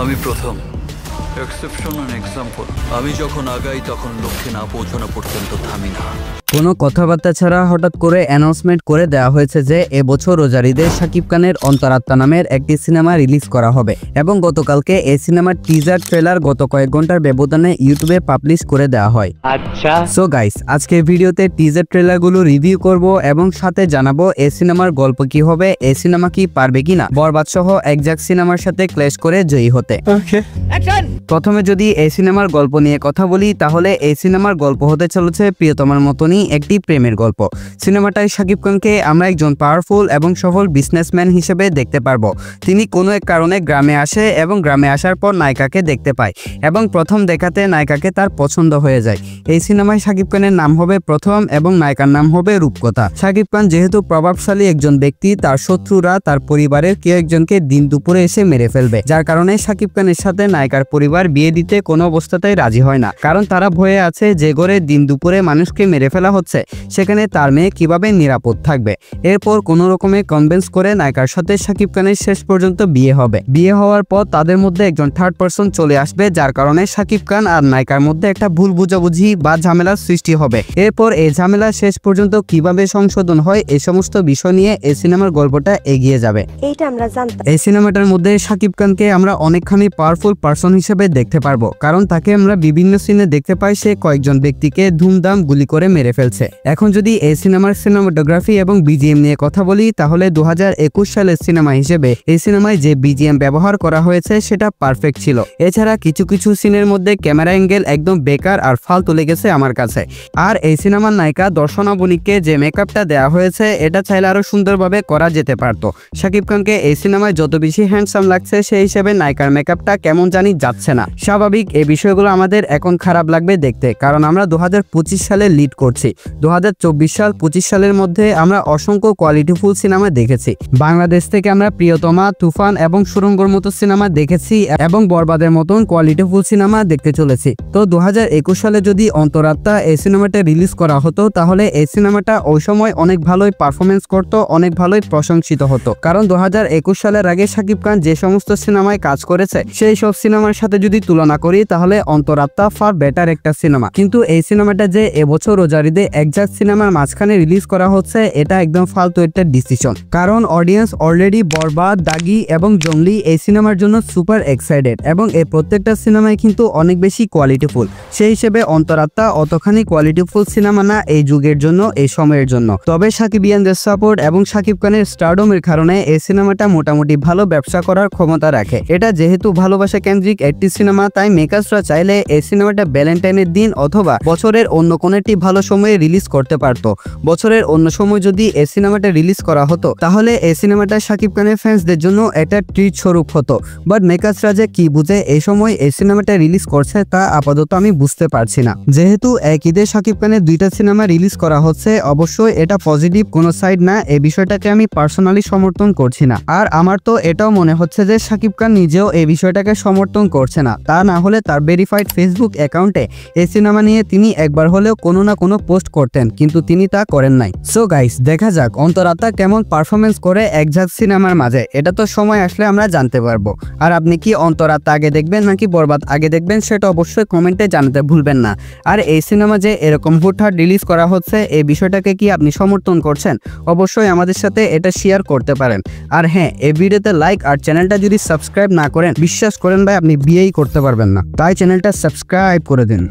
আমি প্রথম exception and example. আমি যখন আগাই তখন লক্ষ্যে না পৌঁছানো পর্যন্ত থামি না। কোনো কথাবার্তা ছাড়া হঠাৎ করে অ্যানাউন্সমেন্ট করে দেওয়া হয়েছে যে এবছর রোজার ঈদে শাকিব খানের অন্তরাত্মা নামের একটি সিনেমা রিলিজ করা হবে এবং গতকালকে এই সিনেমার টিজার ট্রেলার গত কয়েক ঘন্টার ব্যবধানে ইউটিউবে পাবলিশ করে দেওয়া হয়। আচ্ছা, সো গাইস, আজকের ভিডিওতে টিজার ট্রেলারগুলো রিভিউ করব এবং সাথে জানাবো এই সিনেমার গল্প কি হবে, এই সিনেমা কি পারবে কিনা বরবাদ সহ একজাক সিনেমার সাথে ক্ল্যাশ করে জয়ী হতে। প্রথমে যদি এই সিনেমার গল্প নিয়ে কথা বলি, তাহলে এই সিনেমার গল্প হতে চলেছে প্রিয়তমার মতনই একটি প্রেমের গল্প। সিনেমাটায় শাকিব খানকে আমরা একজন পাওয়ারফুল এবং সফল বিজনেসম্যান হিসেবে দেখতে পারবো। তিনি কোনো এক কারণে গ্রামে আসে এবং গ্রামে আসার পর নায়িকাকে দেখতে পায় এবং প্রথম দেখাতে নায়িকাকে তার পছন্দ হয়ে যায়। এই সিনেমায় শাকিব খানের নাম হবে প্রথম এবং নায়িকার নাম হবে রূপকথা। শাকিব খান যেহেতু প্রভাবশালী একজন ব্যক্তি, তার শত্রুরা তার পরিবারের কেউ একজনকে দিন দুপুরে এসে মেরে ফেলবে, যার কারণে শাকিব খানের সাথে নায়িকার পরিবার বিয়ে দিতে কোনো অবস্থাতেই রাজি হয় না, কারণ তারা ভয়ে আছে যে ঘরে দিন দুপুরে মানুষকে মেরে ফেলা হচ্ছে সেখানে তার মেয়ে কিভাবে নিরাপদ থাকবে। এরপর কোনো রকমে কনভিন্স করে নায়িকার সাথে শাকিব খানের শেষ পর্যন্ত বিয়ে হবে। বিয়ে হওয়ার পর তাদের মধ্যে একজন থার্ড পারসন চলে আসবে, যার কারণে শাকিব খান আর নায়িকার মধ্যে একটা ভুল বুঝাবুঝি বা ঝামেলার সৃষ্টি হবে। এরপর এই ঝামেলা শেষ পর্যন্ত কিভাবে সংশোধন হয় এই সমস্ত বিষয় নিয়ে এই সিনেমার গল্পটা এগিয়ে যাবে। এইটা আমরা জানতাম। এই সিনেমাটার মধ্যে শাকিব খানকে আমরা অনেকখানি পাওয়ারফুল পারসন হিসেবে দেখতে পারবো, কারণ তাকে আমরা বিভিন্ন সিনে দেখতে পাই সে কয়েকজন ব্যক্তিকে ধুমধাম গুলি করে মেরে ফেলছে। এখন যদি এই সিনেমার সিনেমাটোগ্রাফি এবং বিজিএম নিয়ে কথা বলি, তাহলে 2021 সালের সিনেমা হিসেবে এই সিনেমায় যে বিজিএম ব্যবহার করা হয়েছে সেটা পারফেক্ট ছিল। এছাড়া কিছু কিছু সিনের মধ্যে ক্যামেরা অ্যাঙ্গেল একদম বেকার আর ফালতু লেগেছে আমার কাছে। আর এই সিনেমার নায়িকা দর্শনা বণিককে যে মেকআপটা দেওয়া হয়েছে এটা চাইলে আরো সুন্দরভাবে করা যেতে পারতো। শাকিব খানকে এই সিনেমায় যত বেশি হ্যান্ডসাম লাগছে সেই হিসেবে নায়িকার মেকআপটা কেমন জানি যাচ্ছে না। স্বাভাবিক, এই বিষয়গুলো আমাদের এখন খারাপ লাগবে দেখতে, কারণ আমরা 2025 সালে লিড করছি। 2024 সাল 25 সালের মধ্যে আমরা অসংখ্য কোয়ালিটিফুল সিনেমা দেখেছি। বাংলাদেশ থেকে আমরা প্রিয়তমা, তুফান এবং সুরঙ্গর মতো সিনেমা দেখেছি এবং বরবাদের মতন কোয়ালিটিফুল সিনেমা দেখতে চলেছি। তো 2021 সালে যদি অন্তরাত্মা এই সিনেমাটা রিলিজ করা হতো, তাহলে এই সিনেমাটা ওই সময় অনেক ভালোই পারফরমেন্স করতো, অনেক ভালোই প্রশংসিত হতো। কারণ 2021 সালের আগে শাকিব খান যে সমস্ত সিনেমায় কাজ করেছে সেই সব সিনেমার সাথে যদি তুলনা করি, তাহলে অন্তরাত্মা ফার বেটার একটা সিনেমা। কিন্তু এই সিনেমাটা যে এবছর রোজার ঈদে একজাক্ট সিনেমার মাঝখানে রিলিজ করা হচ্ছে, এটা একদম ফালতু একটা ডিসিশন। কারণ অডিয়েন্স অলরেডি বরবাদ, দাগি এবং জঙ্গলি এই সিনেমার জন্য সুপার এক্সাইটেড এবং এই প্রত্যেকটা সিনেমায় কিন্তু অনেক বেশি কোয়ালিটিফুল। সেই হিসেবে অন্তরাত্মা অতখানি কোয়ালিটিফুল সিনেমা না এই যুগের জন্য, এই সময়ের জন্য। তবে সাকিবিয়ানদের সাপোর্ট এবং শাকিব খানের স্টারডমের কারণে এই সিনেমাটা মোটামুটি ভালো ব্যবসা করার ক্ষমতা রাখে। এটা যেহেতু ভালোবাসা কেন্দ্রিক একটি সিনেমা, তাই মেকার্সরা চাইলে এই সিনেমাটা ভ্যালেন্টাইনের দিন অথবা বছরের অন্য কোনো একটি ভালো সময়ে রিলিজ করতে পারতো। বছরের অন্য সময় যদি এই সিনেমাটা রিলিজ করা হতো, তাহলে এই সিনেমাটা শাকিব খানের ফ্যান্সদের জন্য একটা ট্রিট স্বরূপ হতো। বাট মেকার্সরা যে কি বুঝে এই সময় এই সিনেমাটা রিলিজ করছে তা আপাতত আমি বুঝতে পারছি না। যেহেতু এক ঈদে শাকিব খানের দুইটা সিনেমা রিলিজ করা হচ্ছে, অবশ্যই এটা পজিটিভ কোনো সাইড না, এই বিষয়টাকে আমি পার্সোনালি সমর্থন করছি না। আর আমার তো এটাও মনে হচ্ছে যে শাকিব খান নিজেও এই বিষয়টাকে সমর্থন করছে না। তা না হলে তার ভেরিফাইড ফেসবুক অ্যাকাউন্টে এই সিনেমা নিয়ে তিনি একবার হলেও কোনো না কোনো পোস্ট করতেন, কিন্তু তিনি তা করেন নাই। সো গাইস, দেখা যাক অন্তরাত্মা কেমন পারফরমেন্স করে একজাক্ট সিনেমার মাঝে, এটা তো সময় আসলে আমরা জানতে পারবো। আর আপনি কি অন্তরাত্মা আগে দেখবেন নাকি বরবাদ আগে দেখবেন সেটা অবশ্যই কমেন্টে জানাতে ভুলবেন না। আর এই সিনেমা যে এরকম হুটহাট রিলিজ করা হচ্ছে, এই বিষয়টাকে কি আপনি সমর্থন করছেন? অবশ্যই আমাদের সাথে এটা শেয়ার করতে পারেন। আর হ্যাঁ, এই ভিডিওতে লাইক আর চ্যানেলটা যদি সাবস্ক্রাইব না করেন, বিশ্বাস করেন ভাই আপনি বিয়েই করতে পারবেন না। তাই চ্যানেলটা সাবস্ক্রাইব করে দিন।